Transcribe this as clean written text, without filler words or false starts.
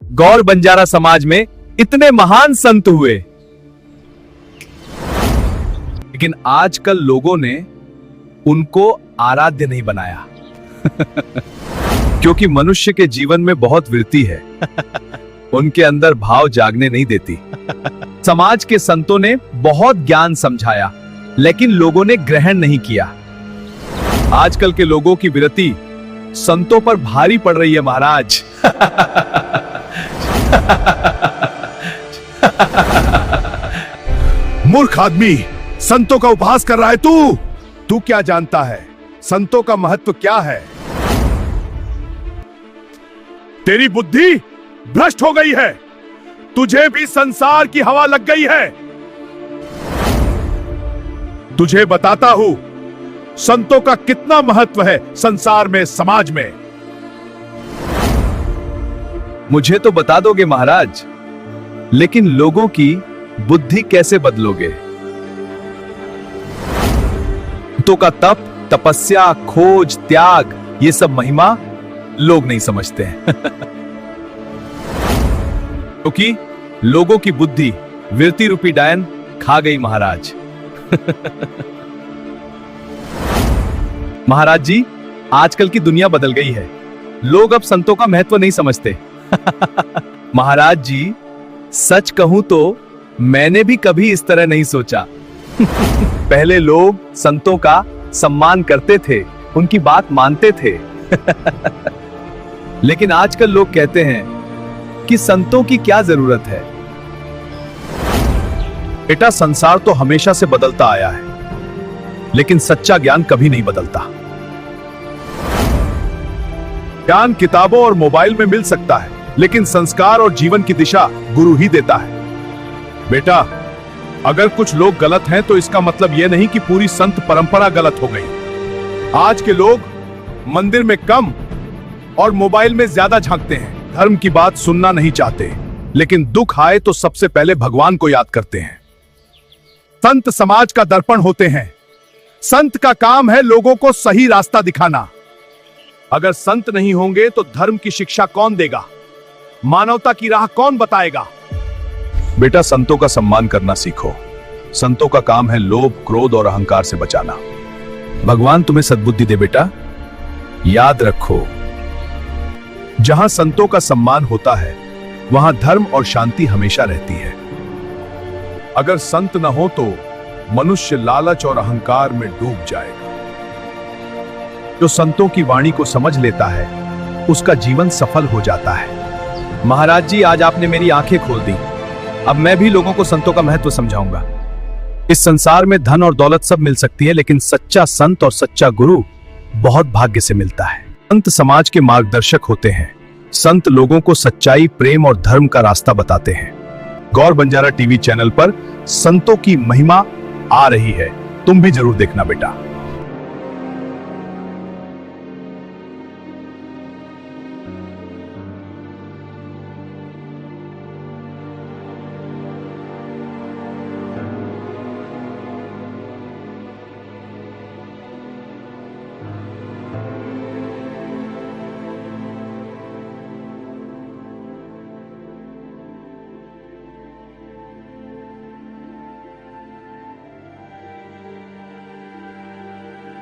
गौर बंजारा समाज में इतने महान संत हुए, लेकिन आजकल लोगों ने उनको आराध्य नहीं बनाया क्योंकि मनुष्य के जीवन में बहुत वृत्ति है, उनके अंदर भाव जागने नहीं देती। समाज के संतों ने बहुत ज्ञान समझाया, लेकिन लोगों ने ग्रहण नहीं किया। आजकल के लोगों की विरति संतों पर भारी पड़ रही है महाराज। मूर्ख आदमी, संतों का उपहास कर रहा है तू। तू क्या जानता है संतों का महत्व क्या है? तेरी बुद्धि भ्रष्ट हो गई है, तुझे भी संसार की हवा लग गई है। तुझे बताता हूं संतों का कितना महत्व है संसार में, समाज में। मुझे तो बता दोगे महाराज, लेकिन लोगों की बुद्धि कैसे बदलोगे? संतों का तप, तपस्या, खोज, त्याग, ये सब महिमा लोग नहीं समझते हैं क्योंकि लोगों की बुद्धि वृत्ति रूपी डायन खा गई महाराज। महाराज जी, आजकल की दुनिया बदल गई है, लोग अब संतों का महत्व नहीं समझते। महाराज जी, सच कहूं तो मैंने भी कभी इस तरह नहीं सोचा। पहले लोग संतों का सम्मान करते थे, उनकी बात मानते थे। लेकिन आजकल लोग कहते हैं कि संतों की क्या जरूरत है। बेटा, संसार तो हमेशा से बदलता आया है, लेकिन सच्चा ज्ञान कभी नहीं बदलता। ज्ञान किताबों और मोबाइल में मिल सकता है, लेकिन संस्कार और जीवन की दिशा गुरु ही देता है। बेटा, अगर कुछ लोग गलत हैं तो इसका मतलब यह नहीं कि पूरी संत परंपरा गलत हो गई। आज के लोग मंदिर में कम और मोबाइल में ज्यादा झांकते हैं, धर्म की बात सुनना नहीं चाहते, लेकिन दुख आए तो सबसे पहले भगवान को याद करते हैं। संत समाज का दर्पण होते हैं। संत का काम है लोगों को सही रास्ता दिखाना। अगर संत नहीं होंगे तो धर्म की शिक्षा कौन देगा? मानवता की राह कौन बताएगा? बेटा, संतों का सम्मान करना सीखो। संतों का काम है लोभ, क्रोध और अहंकार से बचाना। भगवान तुम्हें सद्बुद्धि दे बेटा। याद रखो, जहां संतों का सम्मान होता है वहां धर्म और शांति हमेशा रहती है। अगर संत न हो तो मनुष्य लालच और अहंकार में डूब जाएगा। जो संतों की वाणी को समझ लेता है उसका जीवन सफल हो जाता है। महाराज जी, आज आपने मेरी आंखें खोल दी। अब मैं भी लोगों को संतों का महत्व समझाऊंगा। इस संसार में धन और दौलत सब मिल सकती है, लेकिन सच्चा संत और सच्चा गुरु बहुत भाग्य से मिलता है। संत समाज के मार्गदर्शक होते हैं। संत लोगों को सच्चाई, प्रेम और धर्म का रास्ता बताते हैं। गौर बंजारा टीवी चैनल पर संतों की महिमा आ रही है, तुम भी जरूर देखना बेटा।